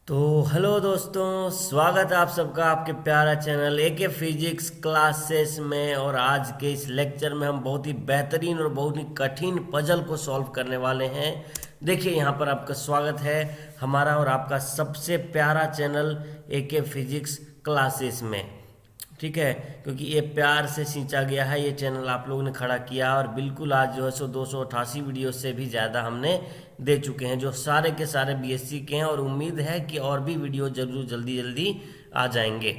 तो हेलो दोस्तों, स्वागत है आप सबका आपके प्यारा चैनल एके फिजिक्स क्लासेस में। और आज के इस लेक्चर में हम बहुत ही बेहतरीन और बहुत ही कठिन पजल को सॉल्व करने वाले हैं। देखिए, यहाँ पर आपका स्वागत है हमारा और आपका सबसे प्यारा चैनल एके फिजिक्स क्लासेस में। ठीक है, क्योंकि ये प्यार से सींचा गया है, ये चैनल आप लोगों ने खड़ा किया और बिल्कुल आज जो है सो 288 वीडियो से भी ज़्यादा हमने दे चुके हैं, जो सारे के सारे बीएससी के हैं। और उम्मीद है कि और भी वीडियो जरूर जल्दी जल्दी आ जाएंगे।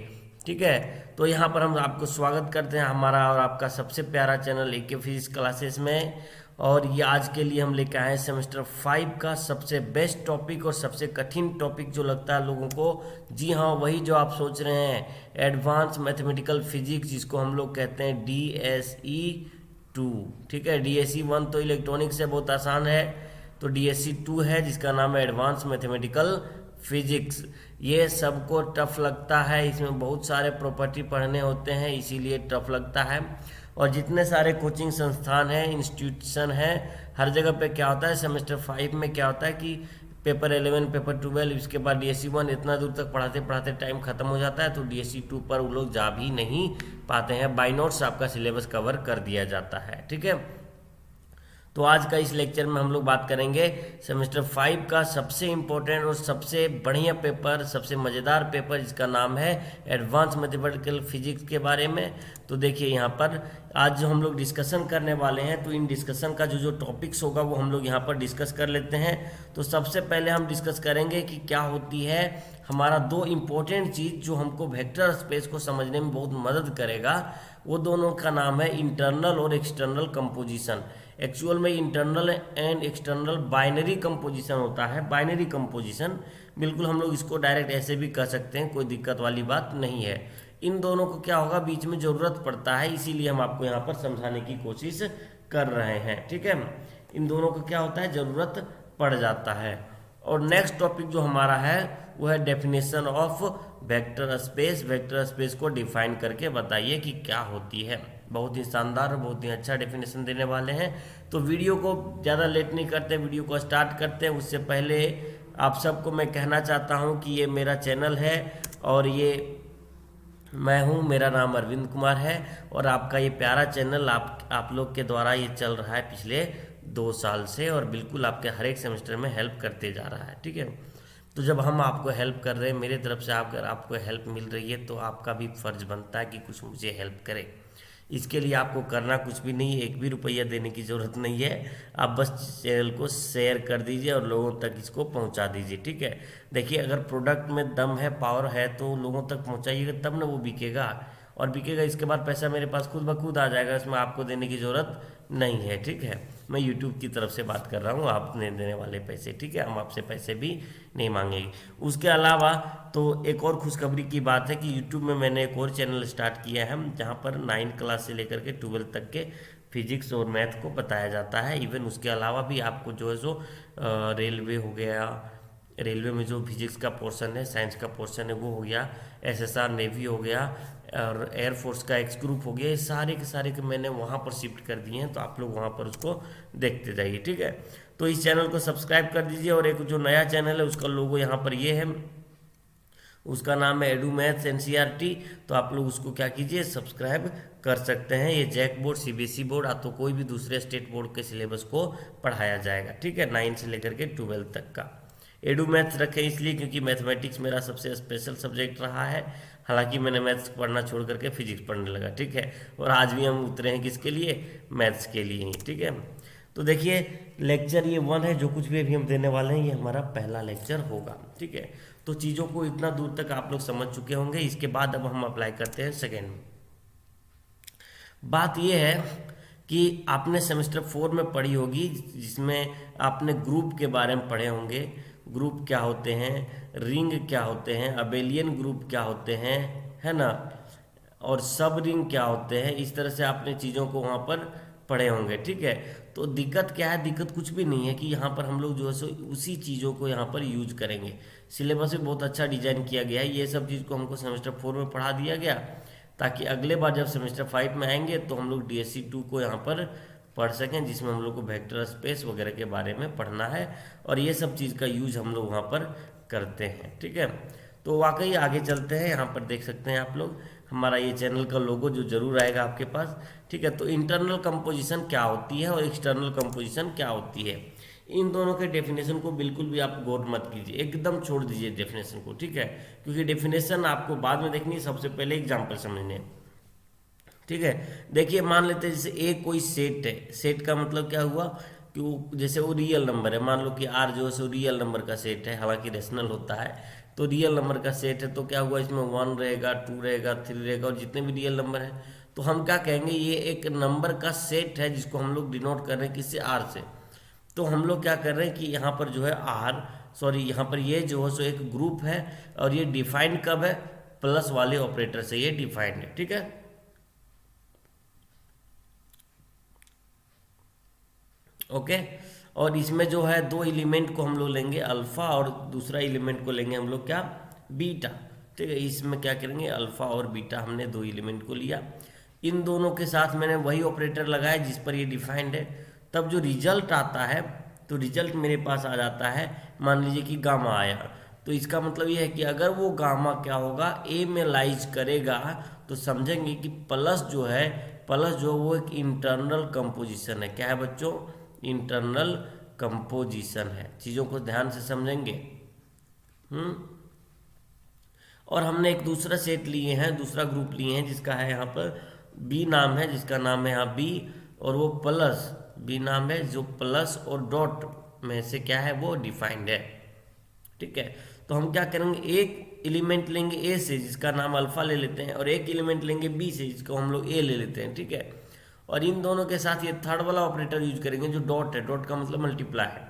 ठीक है, तो यहाँ पर हम आपको स्वागत करते हैं हमारा और आपका सबसे प्यारा चैनल एके फिजिक्स क्लासेस में। और ये आज के लिए हम लेकर आए हैं सेमेस्टर 5 का सबसे बेस्ट टॉपिक और सबसे कठिन टॉपिक जो लगता है लोगों को। जी हाँ, वही जो आप सोच रहे हैं, एडवांस मैथमेटिकल फिजिक्स, जिसको हम लोग कहते हैं DSE 2। ठीक है, DSE 1 तो इलेक्ट्रॉनिक्स है, बहुत आसान है। तो DSE 2 है जिसका नाम है एडवांस मैथमेटिकल फिजिक्स। ये सबको टफ लगता है, इसमें बहुत सारे प्रॉपर्टी पढ़ने होते हैं, इसीलिए टफ लगता है। और जितने सारे कोचिंग संस्थान हैं, इंस्टीट्यूशन हैं, हर जगह पे क्या होता है, सेमेस्टर 5 में क्या होता है कि पेपर 11, पेपर 12, इसके बाद DSE 1, इतना दूर तक पढ़ाते पढ़ाते टाइम खत्म हो जाता है। तो DSE 2 पर वो लोग जा भी नहीं पाते हैं, बाय नोट्स आपका सिलेबस कवर कर दिया जाता है। ठीक है, तो आज का इस लेक्चर में हम लोग बात करेंगे सेमेस्टर 5 का सबसे इम्पोर्टेंट और सबसे बढ़िया पेपर, सबसे मज़ेदार पेपर, जिसका नाम है एडवांस मैथमेटिकल फिजिक्स के बारे में। तो देखिए, यहाँ पर आज जो हम लोग डिस्कशन करने वाले हैं, तो इन डिस्कशन का जो टॉपिक्स होगा वो हम लोग यहाँ पर डिस्कस कर लेते हैं। तो सबसे पहले हम डिस्कस करेंगे कि क्या होती है हमारा दो इम्पोर्टेंट चीज़ जो हमको वेक्टर स्पेस को समझने में बहुत मदद करेगा। वो दोनों का नाम है इंटरनल और एक्सटर्नल कंपोजिशन। एक्चुअल में internal and external binary composition होता है। बाइनरी कंपोजिशन बिल्कुल हम लोग इसको डायरेक्ट ऐसे भी कह सकते हैं, कोई दिक्कत वाली बात नहीं है। इन दोनों को क्या होगा, बीच में ज़रूरत पड़ता है, इसीलिए हम आपको यहाँ पर समझाने की कोशिश कर रहे हैं। ठीक है, इन दोनों को क्या होता है, ज़रूरत पड़ जाता है। और नेक्स्ट टॉपिक जो हमारा है वो है definition of vector space. Vector space को डिफाइन करके बताइए कि क्या होती है। बहुत ही शानदार और बहुत ही अच्छा डेफिनेशन देने वाले हैं। तो वीडियो को ज़्यादा लेट नहीं करते, वीडियो को स्टार्ट करते हैं। उससे पहले आप सबको मैं कहना चाहता हूँ कि ये मेरा चैनल है और ये मैं हूँ, मेरा नाम अरविंद कुमार है। और आपका ये प्यारा चैनल आप लोग के द्वारा ये चल रहा है पिछले 2 साल से, और बिल्कुल आपके हर एक सेमेस्टर में हेल्प करते जा रहा है। ठीक है, तो जब हम आपको हेल्प कर रहे हैं, मेरे तरफ से अगर आपको हेल्प मिल रही है, तो आपका भी फर्ज बनता है कि कुछ मुझे हेल्प करें। इसके लिए आपको करना कुछ भी नहीं है, 1 भी रुपया देने की ज़रूरत नहीं है। आप बस चैनल को शेयर कर दीजिए और लोगों तक इसको पहुंचा दीजिए। ठीक है, देखिए, अगर प्रोडक्ट में दम है, पावर है, तो लोगों तक पहुंचाइएगा, तब ना वो बिकेगा। और बिकेगा, इसके बाद पैसा मेरे पास खुद ब खुद आ जाएगा, इसमें आपको देने की ज़रूरत नहीं है। ठीक है, मैं यूट्यूब की तरफ से बात कर रहा हूँ, आप नहीं देने वाले पैसे। ठीक है, हम आपसे पैसे भी नहीं मांगेंगे। उसके अलावा तो एक और खुशखबरी की बात है कि यूट्यूब में मैंने एक और चैनल स्टार्ट किया है, जहाँ पर 9 क्लास से लेकर के 12 तक के फिजिक्स और मैथ को बताया जाता है। इवन उसके अलावा भी आपको जो है सो रेलवे हो गया, रेलवे में जो फिजिक्स का पोर्शन है, साइंस का पोर्शन है, वो हो गया, SSR नेवी हो गया, और एयरफोर्स का एक्स ग्रुप हो गया, ये सारे के सारे के मैंने वहाँ पर शिफ्ट कर दिए हैं। तो आप लोग वहाँ पर उसको देखते जाइए। ठीक है, तो इस चैनल को सब्सक्राइब कर दीजिए। और एक जो नया चैनल है उसका लोगो यहाँ पर ये है, उसका नाम है एडू मैथ्स NCERT। तो आप लोग उसको क्या कीजिए, सब्सक्राइब कर सकते हैं। ये जैक बोर्ड, CBSE बोर्ड, या तो कोई भी दूसरे स्टेट बोर्ड के सिलेबस को पढ़ाया जाएगा। ठीक है, 9 से लेकर के 12 तक का। एडू मैथ्स रखे इसलिए क्योंकि मैथमेटिक्स मेरा सबसे स्पेशल सब्जेक्ट रहा है। हालांकि मैंने मैथ्स पढ़ना छोड़ करके फिजिक्स पढ़ने लगा। ठीक है, और आज भी हम उतरे हैं किसके लिए, मैथ्स के लिए ही। ठीक है, तो देखिए, लेक्चर ये 1 है, जो कुछ भी अभी हम देने वाले हैं ये हमारा पहला लेक्चर होगा। ठीक है, तो चीज़ों को इतना दूर तक आप लोग समझ चुके होंगे। इसके बाद अब हम अप्लाई करते हैं सेकेंड में। बात यह है कि आपने सेमेस्टर 4 में पढ़ी होगी, जिसमें आपने ग्रुप के बारे में पढ़े होंगे। ग्रुप क्या होते हैं, रिंग क्या होते हैं, अबेलियन ग्रुप क्या होते हैं, है ना, और सब रिंग क्या होते हैं। इस तरह से आपने चीज़ों को वहाँ पर पढ़े होंगे। ठीक है, तो दिक्कत क्या है, दिक्कत कुछ भी नहीं है कि यहाँ पर हम लोग जो है सो उसी चीज़ों को यहाँ पर यूज करेंगे। सिलेबस भी बहुत अच्छा डिजाइन किया गया है, ये सब चीज़ को हमको सेमेस्टर 4 में पढ़ा दिया गया, ताकि अगले बार जब सेमेस्टर 5 में आएंगे तो हम लोग DSE 2 को यहाँ पर पढ़ सकें, जिसमें हम लोग को वेक्टर स्पेस वगैरह के बारे में पढ़ना है। और ये सब चीज़ का यूज हम लोग वहाँ पर करते हैं। ठीक है, तो वाकई आगे चलते हैं। यहाँ पर देख सकते हैं आप लोग हमारा ये चैनल का लोगो जो जरूर आएगा आपके पास। ठीक है, तो इंटरनल कंपोजिशन क्या होती है और एक्सटर्नल कंपोजिशन क्या होती है, इन दोनों के डेफिनेशन को बिल्कुल भी आप गौर मत कीजिए, एकदम छोड़ दीजिए डेफिनेशन को। ठीक है, क्योंकि डेफिनेशन आपको बाद में देखनी है, सबसे पहले एग्जाम्पल समझने हैं। ठीक है, देखिए मान लेते हैं जैसे ए कोई सेट है। सेट का मतलब क्या हुआ कि वो जैसे वो रियल नंबर है, मान लो कि आर जो है सो रियल नंबर का सेट है, हालांकि रेशनल होता है, तो रियल नंबर का सेट है। तो क्या हुआ, इसमें 1 रहेगा, 2 रहेगा, 3 रहेगा, और जितने भी रियल नंबर है, तो हम क्या कहेंगे, ये एक नंबर का सेट है जिसको हम लोग डिनोट कर रहे हैं किससे, आर से। तो हम लोग क्या कर रहे हैं कि यहाँ पर जो है यहाँ पर ये जो है सो एक ग्रुप है, और ये डिफाइंड कब है, प्लस वाले ऑपरेटर से ये डिफाइंड है। ठीक है, ओके। और इसमें जो है दो एलिमेंट को हम लोग लेंगे अल्फा, और दूसरा एलिमेंट को लेंगे हम लोग क्या, बीटा। ठीक है, इसमें क्या करेंगे, अल्फा और बीटा, हमने दो एलिमेंट को लिया, इन दोनों के साथ मैंने वही ऑपरेटर लगाया जिस पर ये डिफाइंड है। तब जो रिजल्ट आता है, तो रिजल्ट मेरे पास आ जाता है, मान लीजिए कि गामा आया। तो इसका मतलब ये है कि अगर वो गामा क्या होगा, ए में लाइज करेगा, तो समझेंगे कि प्लस जो है, प्लस जो वो एक इंटरनल कंपोजिशन है। क्या है बच्चों, इंटरनल कंपोजिशन है। चीज़ों को ध्यान से समझेंगे। और हमने एक दूसरा सेट लिए हैं, दूसरा ग्रुप लिए हैं जिसका है यहाँ पर बी नाम है, जिसका नाम है यहाँ बी, और वो प्लस बी नाम है, जो प्लस और डॉट में से क्या है, वो डिफाइंड है। ठीक है, तो हम क्या करेंगे, एक एलिमेंट लेंगे ए से जिसका नाम अल्फा ले लेते हैं, और एक एलिमेंट लेंगे बी से जिसको हम लोग ए ले लेते हैं। ठीक है, और इन दोनों के साथ ये थर्ड वाला ऑपरेटर यूज करेंगे जो डॉट है, डॉट का मतलब मल्टीप्लाई है।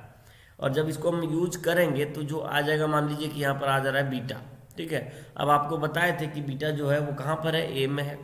और जब इसको हम यूज करेंगे तो जो आ जाएगा, मान लीजिए कि यहाँ पर आ जा रहा है बीटा। ठीक है, अब आपको बताए थे कि बीटा जो है वो कहाँ पर है, ए में है।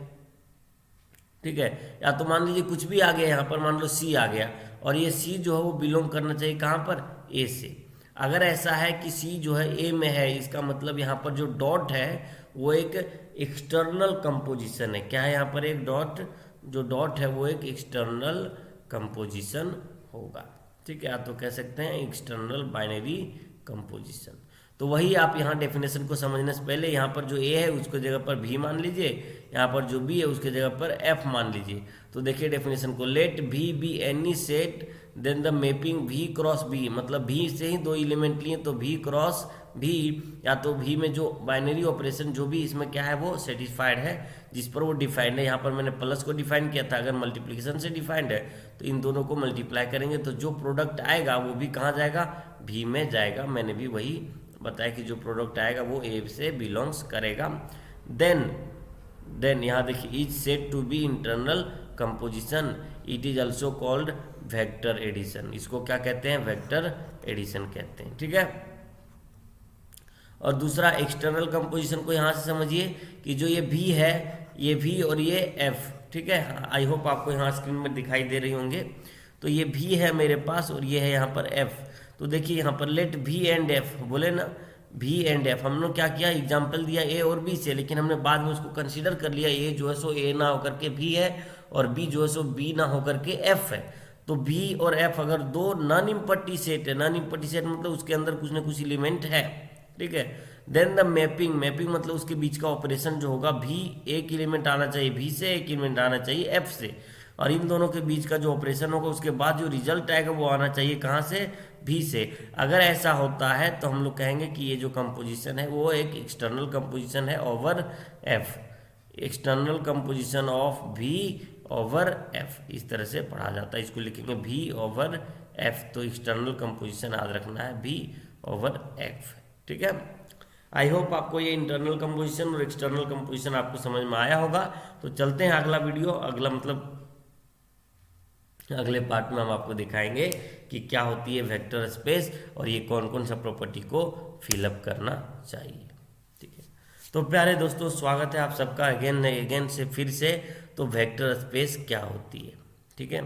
ठीक है, या तो मान लीजिए कुछ भी आ गया, यहाँ पर मान लो सी आ गया, और ये सी जो है वो बिलोंग करना चाहिए कहाँ पर, ए से। अगर ऐसा है कि सी जो है ए में है, इसका मतलब यहाँ पर जो डॉट है वो एक एक्सटर्नल कंपोजिशन है। क्या है यहाँ पर, एक डॉट, जो डॉट है वो एक एक्सटर्नल कंपोजिशन होगा। ठीक है, आप तो कह सकते हैं एक्सटर्नल बाइनरी कंपोजिशन। तो वही आप यहाँ डेफिनेशन को समझने से पहले यहाँ पर जो ए है उसको जगह पर भी मान लीजिए, यहाँ पर जो बी है उसके जगह पर एफ मान लीजिए। तो देखिए डेफिनेशन को, let B be any set then the mapping B cross B, मतलब भी से ही दो एलिमेंट लिए तो भी क्रॉस भी, या तो भी में जो बाइनरी ऑपरेशन जो भी इसमें क्या है वो सेटिस्फाइड है, जिस पर वो डिफाइंड है। यहाँ पर मैंने प्लस को डिफाइन किया था, अगर मल्टीप्लिकेशन से डिफाइंड है तो इन दोनों को मल्टीप्लाई करेंगे तो जो प्रोडक्ट आएगा वो भी कहाँ जाएगा, भी में जाएगा। मैंने भी वही बताया कि जो प्रोडक्ट आएगा वो ए से बिलोंग्स करेगा। देन यहाँ देखिए, is said to be internal composition, it is also called vector addition. इसको क्या कहते हैं, वेक्टर एडिशन कहते हैं। ठीक है, और दूसरा एक्सटर्नल कंपोजिशन को यहाँ से समझिए कि जो ये भी है, ये भी और ये एफ। ठीक है, आई होप आपको यहाँ स्क्रीन में दिखाई दे रही होंगे। तो ये भी है मेरे पास और ये है यहाँ पर एफ। तो देखिए यहाँ पर लेट भी एंड एफ, बोले ना भी एंड एफ, हम लोग क्या किया, एग्जाम्पल दिया ए और बी से, लेकिन हमने बाद में उसको कंसीडर कर लिया ए जो है सो ए ना होकर के भी है, और बी जो है सो बी ना होकर के एफ है। तो बी और एफ अगर दो नॉन इम्पट्टी सेट है, नॉन इम्पट्टी सेट मतलब उसके अंदर कुछ ना कुछ एलिमेंट है। ठीक है, देन द मैपिंग, मैपिंग मतलब उसके बीच का ऑपरेशन जो होगा, भी एक एलिमेंट आना चाहिए भी से, एक एलिमेंट आना चाहिए एफ से, और इन दोनों के बीच का जो ऑपरेशन होगा उसके बाद जो रिजल्ट आएगा वो आना चाहिए कहाँ से, भी से। अगर ऐसा होता है तो हम लोग कहेंगे कि ये जो कंपोजिशन है वो एक एक्सटर्नल कंपोजिशन है over F, external composition of भी ओवर एफ, इस तरह से पढ़ा जाता है। इसको लिखेंगे भी ओवर एफ, तो एक्सटर्नल कंपोजिशन याद रखना है भी ओवर एफ। ठीक है, आई होप आपको ये इंटरनल कंपोजिशन और एक्सटर्नल कंपोजिशन आपको समझ में आया होगा। तो चलते हैं अगला वीडियो, अगला मतलब अगले पार्ट में हम आपको दिखाएंगे कि क्या होती है वेक्टर स्पेस और ये कौन कौन सा प्रॉपर्टी को फिलअप करना चाहिए। ठीक है, तो प्यारे दोस्तों स्वागत है आप सबका अगेन से फिर से। तो वेक्टर स्पेस क्या होती है, ठीक है,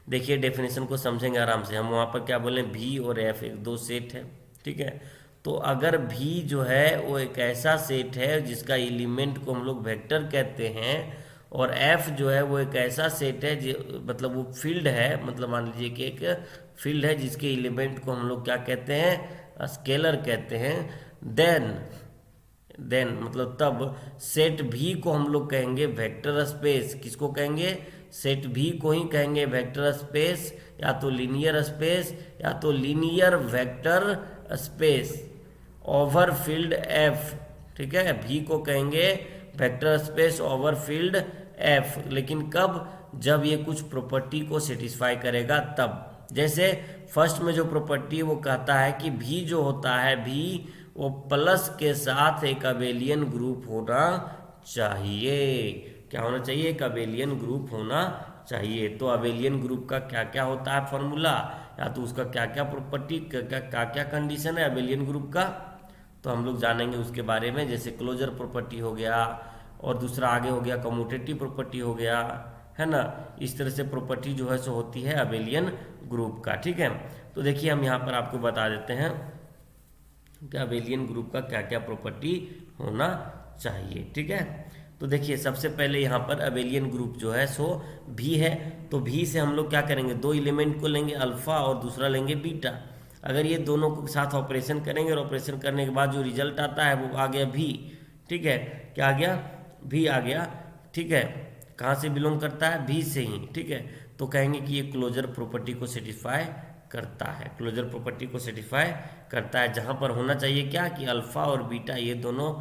देखिए डेफिनेशन को समझेंगे आराम से। हम वहाँ पर क्या बोले, भी और एफ एक दो सेट है। ठीक है, तो अगर भी जो है वो एक ऐसा सेट है जिसका एलिमेंट को हम लोग वेक्टर कहते हैं, और एफ जो है वो एक ऐसा सेट है मतलब वो फील्ड है, मतलब मान लीजिए कि एक फील्ड है जिसके एलिमेंट को हम लोग क्या कहते हैं, स्केलर कहते हैं। देन मतलब तब सेट भी को हम लोग कहेंगे वेक्टर स्पेस। किसको कहेंगे? सेट भी को ही कहेंगे वेक्टर स्पेस, या तो लीनियर स्पेस या तो linear vector space over field F. ठीक है, भी को कहेंगे vector space over field F, लेकिन कब? जब ये कुछ प्रॉपर्टी को सेटिस्फाई करेगा तब। जैसे फर्स्ट में जो प्रॉपर्टी है वो कहता है कि भी जो होता है भी वो प्लस के साथ एक अबेलियन ग्रुप होना चाहिए। क्या होना चाहिए? एक अबेलियन ग्रुप होना चाहिए। तो अबेलियन ग्रुप का क्या क्या होता है फॉर्मूला, या तो उसका क्या क्या प्रॉपर्टी, क्या क्या कंडीशन है अबेलियन ग्रुप का, तो हम लोग जानेंगे उसके बारे में। जैसे क्लोजर प्रॉपर्टी हो गया, और दूसरा आगे हो गया कम्यूटेटिव प्रॉपर्टी हो गया, है ना। इस तरह से प्रॉपर्टी जो है सो होती है अबेलियन ग्रुप का। ठीक है, तो देखिए हम यहाँ पर आपको बता देते हैं कि अबेलियन ग्रुप का क्या क्या प्रॉपर्टी होना चाहिए। ठीक है, तो देखिए सबसे पहले यहाँ पर अबेलियन ग्रुप जो है सो भी है, तो भी से हम लोग क्या करेंगे? दो एलिमेंट को लेंगे अल्फा और दूसरा लेंगे बीटा। अगर ये दोनों को साथ ऑपरेशन करेंगे और ऑपरेशन करने के बाद जो रिजल्ट आता है वो आ गया भी। ठीक है, क्या आ गया? भी आ गया। ठीक है, कहाँ से बिलोंग करता है? भी से ही। ठीक है, तो कहेंगे कि ये क्लोजर प्रॉपर्टी को सेटिस्फाई करता है, क्लोजर प्रॉपर्टी को सेटिस्फाई करता है, जहाँ पर होना चाहिए क्या कि अल्फा और बीटा ये दोनों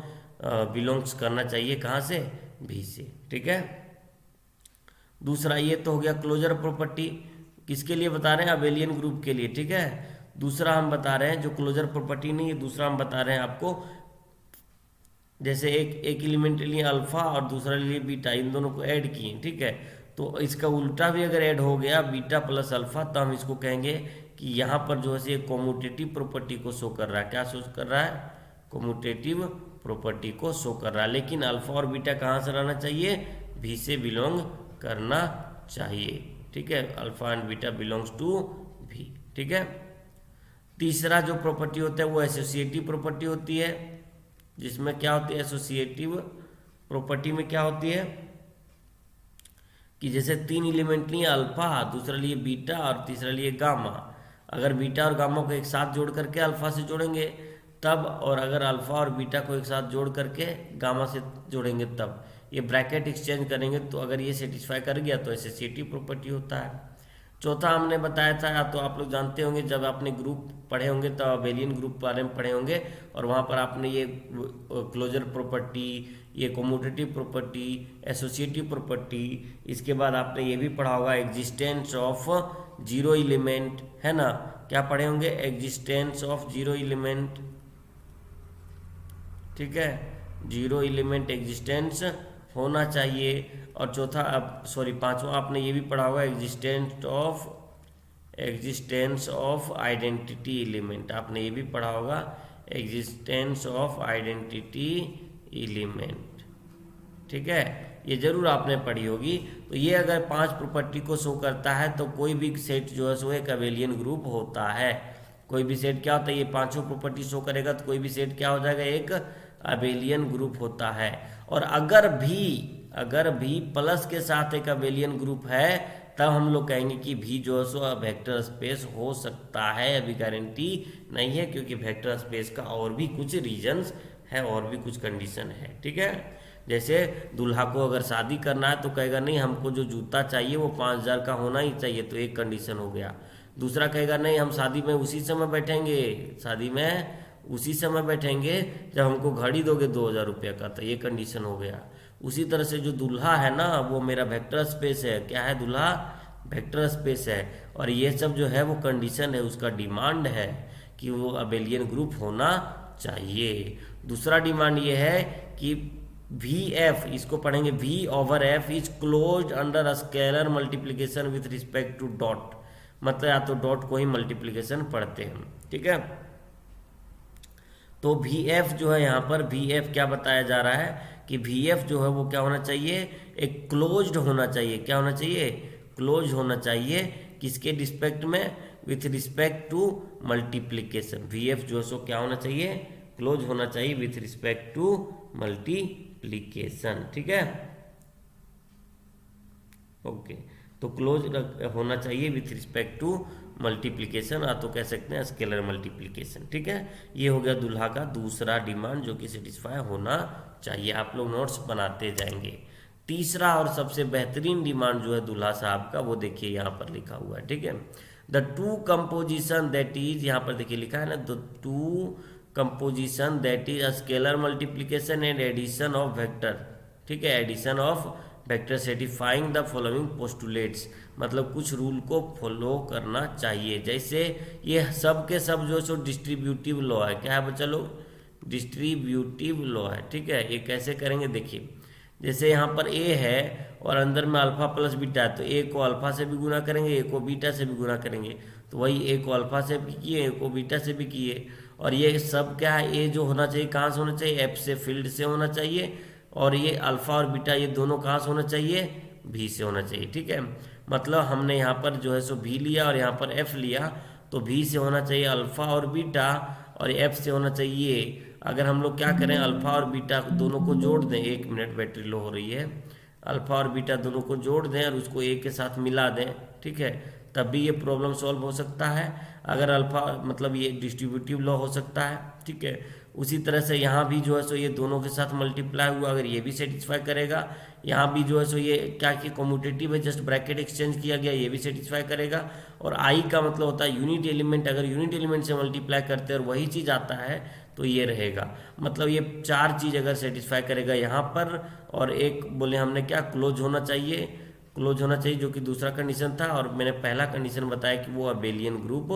बिलोंग्स करना चाहिए कहाँ से? भी से। ठीक है, दूसरा ये तो हो गया क्लोजर प्रॉपर्टी। किसके लिए बता रहे हैं? अबेलियन ग्रुप के लिए। ठीक है, दूसरा हम बता रहे हैं जो क्लोजर प्रॉपर्टी नहीं है, दूसरा हम बता रहे हैं आपको, जैसे एक एलिमेंट लिए अल्फा और दूसरा लिए बीटा, इन दोनों को ऐड किए। ठीक है, तो इसका उल्टा भी अगर ऐड हो गया बीटा प्लस अल्फा, तो हम इसको कहेंगे कि यहाँ पर जो है ये कॉम्यूटेटिव प्रॉपर्टी को शो कर रहा है। क्या शो कर रहा है? कॉम्यूटेटिव प्रॉपर्टी को शो कर रहा है। लेकिन अल्फा और बीटा कहाँ से रहना चाहिए? भी से बिलोंग करना चाहिए। ठीक है, alpha and beta belongs to B. ठीक है, तीसरा जो प्रॉपर्टी होता है वो एसोसिएटिव प्रॉपर्टी होती है, जिसमें क्या होती है? एसोसिएटिव प्रॉपर्टी में क्या होती है कि जैसे तीन एलिमेंट लिए अल्फा, दूसरा लिए बीटा और तीसरा लिए गामा। अगर बीटा और गामा को एक साथ जोड़ करके अल्फा से जोड़ेंगे तब, और अगर अल्फा और बीटा को एक साथ जोड़ करके गामा से जोड़ेंगे तब, ये ब्रैकेट एक्सचेंज करेंगे तो अगर ये सेटिस्फाई कर गया तो एसोसिएटिव प्रॉपर्टी होता है। चौथा हमने बताया था, या तो आप लोग जानते होंगे जब आपने ग्रुप पढ़े होंगे तो अबेलियन ग्रुप बारे में पढ़े होंगे, और वहाँ पर आपने ये क्लोजर प्रॉपर्टी, ये कम्यूटेटिव प्रॉपर्टी, एसोसिएटिव प्रॉपर्टी, इसके बाद आपने ये भी पढ़ा होगा एग्जिस्टेंस ऑफ जीरो एलिमेंट, है ना। क्या पढ़े होंगे? Existence of zero element. ठीक है, जीरो एलिमेंट एग्जिस्टेंस होना चाहिए। और चौथा पांचवा आपने ये भी पढ़ा होगा एग्जिस्टेंस ऑफ आइडेंटिटी एलिमेंट। आपने ये भी पढ़ा होगा एग्जिस्टेंस ऑफ आइडेंटिटी एलिमेंट। ठीक है, ये जरूर आपने पढ़ी होगी। तो ये अगर पांच प्रॉपर्टी को शो करता है तो कोई भी सेट जो है सो एक अबेलियन ग्रुप होता है। कोई भी सेट क्या होता है? ये पांचों प्रॉपर्टी शो करेगा तो कोई भी सेट क्या हो जाएगा? एक अबेलियन ग्रुप होता है। और अगर भी प्लस के साथ एक अबेलियन ग्रुप है तब हम लोग कहेंगे कि भी जो है सो वेक्टर स्पेस हो सकता है। अभी गारंटी नहीं है, क्योंकि वेक्टर स्पेस का और भी कुछ रीजंस है और भी कुछ कंडीशन है। ठीक है, जैसे दूल्हा को अगर शादी करना है तो कहेगा नहीं हमको जो जूता चाहिए वो 5,000 का होना ही चाहिए, तो एक कंडीशन हो गया। दूसरा कहेगा नहीं हम शादी में उसी समय बैठेंगे जब हमको घड़ी दोगे 2,000 रुपये का, तो ये कंडीशन हो गया। उसी तरह से जो दूल्हा है ना वो मेरा वेक्टर स्पेस है। क्या है? दूल्हा वेक्टर स्पेस है। और ये सब जो है वो कंडीशन है, उसका डिमांड है कि वो अबेलियन ग्रुप होना चाहिए। दूसरा डिमांड ये है कि वी एफ, इसको पढ़ेंगे V over F is closed under scalar multiplication with respect to dot. मतलब या तो डॉट को ही मल्टीप्लीकेशन पढ़ते हैं। ठीक है, तो वी एफ जो है यहाँ पर वी एफ क्या बताया जा रहा है कि वी एफ जो है वो क्या होना चाहिए? एक क्लोज्ड होना चाहिए। क्या होना चाहिए? क्लोज होना चाहिए। किसके रिस्पेक्ट में? With respect to multiplication. V F जो है सो क्या होना चाहिए? क्लोज होना चाहिए विथ रिस्पेक्ट टू मल्टीप्लीकेशन। ठीक है, ओके, तो क्लोज होना चाहिए विथ रिस्पेक्ट टू मल्टीप्लिकेशन, या तो कह सकते हैं स्केलर मल्टीप्लिकेशन। ठीक है, ये हो गया दूल्हा का दूसरा डिमांड जो कि सेटिस्फाई होना चाहिए। आप लोग नोट्स बनाते जाएंगे। तीसरा और सबसे बेहतरीन डिमांड जो है दूल्हा साहब का, वो देखिए यहाँ पर लिखा हुआ है। ठीक है, the two composition that is, यहाँ पर देखिए लिखा है ना, the two composition that is scalar multiplication and addition of vector. ठीक है, addition of vector satisfying the following postulates, मतलब कुछ रूल को फॉलो करना चाहिए। जैसे ये सब के सब जो सो डिस्ट्रीब्यूटिव लॉ है, क्या है बच्चा लोग, डिस्ट्रीब्यूटिव लॉ है। ठीक है, ये कैसे करेंगे देखिए, जैसे यहाँ पर ए है और अंदर में अल्फा प्लस बीटा है, तो ए को अल्फा से भी गुना करेंगे, ए को बीटा से भी गुना करेंगे, तो वही ए को अल्फा से भी किए, ए को बीटा से भी किए। और ये सब क्या है, ए जो होना चाहिए कहाँ से होना चाहिए, एफ से, फील्ड से होना चाहिए, और ये अल्फा और बीटा ये दोनों कहाँ से होना चाहिए, भी से होना चाहिए। ठीक है, मतलब हमने यहाँ पर जो है सो भी लिया और यहाँ पर एफ लिया, तो भी से होना चाहिए अल्फा और बीटा, और एफ से होना चाहिए। अगर हम लोग क्या करें, अल्फा और बीटा दोनों को जोड़ दें, 1 मिनट बैटरी लो हो रही है, अल्फा और बीटा दोनों को जोड़ दें और उसको ए के साथ मिला दें, ठीक है, तब भी ये प्रॉब्लम सॉल्व हो सकता है। अगर अल्फा मतलब ये डिस्ट्रीब्यूटिव लॉ हो सकता है। ठीक है, उसी तरह से यहाँ भी जो है सो ये दोनों के साथ मल्टीप्लाई हुआ, अगर ये भी सेटिस्फाई करेगा, यहाँ भी जो है सो ये क्या कि कम्यूटेटिव है, जस्ट ब्रैकेट एक्सचेंज किया गया, ये भी सेटिस्फाई करेगा। और आई का मतलब होता है यूनिट एलिमेंट, अगर यूनिट एलिमेंट से मल्टीप्लाई करते हैं और वही चीज़ आता है तो ये रहेगा। मतलब ये 4 चीज़ अगर सेटिस्फाई करेगा यहाँ पर, और एक बोले हमने क्या, क्लोज होना चाहिए, क्लोज होना चाहिए जो कि दूसरा कंडीशन था, और मैंने पहला कंडीशन बताया कि वो अबेलियन ग्रुप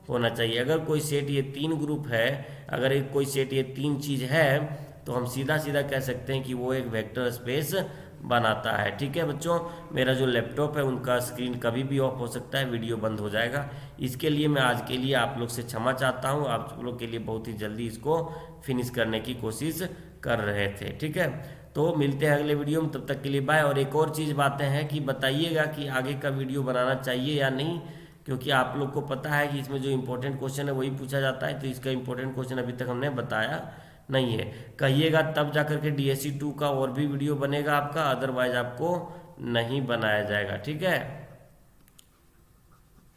होना चाहिए। अगर कोई सेट ये 3 ग्रुप है, अगर एक कोई सेट ये 3 चीज़ है, तो हम सीधा सीधा कह सकते हैं कि वो एक वेक्टर स्पेस बनाता है। ठीक है बच्चों, मेरा जो लैपटॉप है उनका स्क्रीन कभी भी ऑफ हो सकता है, वीडियो बंद हो जाएगा। इसके लिए मैं आज के लिए आप लोग से क्षमा चाहता हूँ, आप लोग के लिए बहुत ही जल्दी इसको फिनिश करने की कोशिश कर रहे थे। ठीक है, तो मिलते हैं अगले वीडियो में, तब तक के लिए बाय। और एक और चीज़ बातें हैं कि बताइएगा कि आगे का वीडियो बनाना चाहिए या नहीं, क्योंकि आप लोग को पता है कि इसमें जो इम्पोर्टेंट क्वेश्चन है वही पूछा जाता है, तो इसका इम्पोर्टेंट क्वेश्चन अभी तक हमने बताया नहीं है। कहिएगा तब जाकर के DSC 2 का और भी वीडियो बनेगा आपका, अदरवाइज आपको नहीं बनाया जाएगा। ठीक है,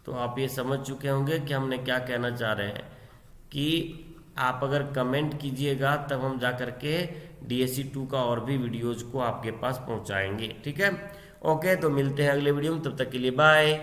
तो आप ये समझ चुके होंगे कि हमने क्या कहना चाह रहे हैं, कि आप अगर कमेंट कीजिएगा तब हम जाकर के DSC 2 का और भी वीडियोज को आपके पास पहुंचाएंगे। ठीक है, ओके, तो मिलते हैं अगले वीडियो में, तब तक के लिए बाय।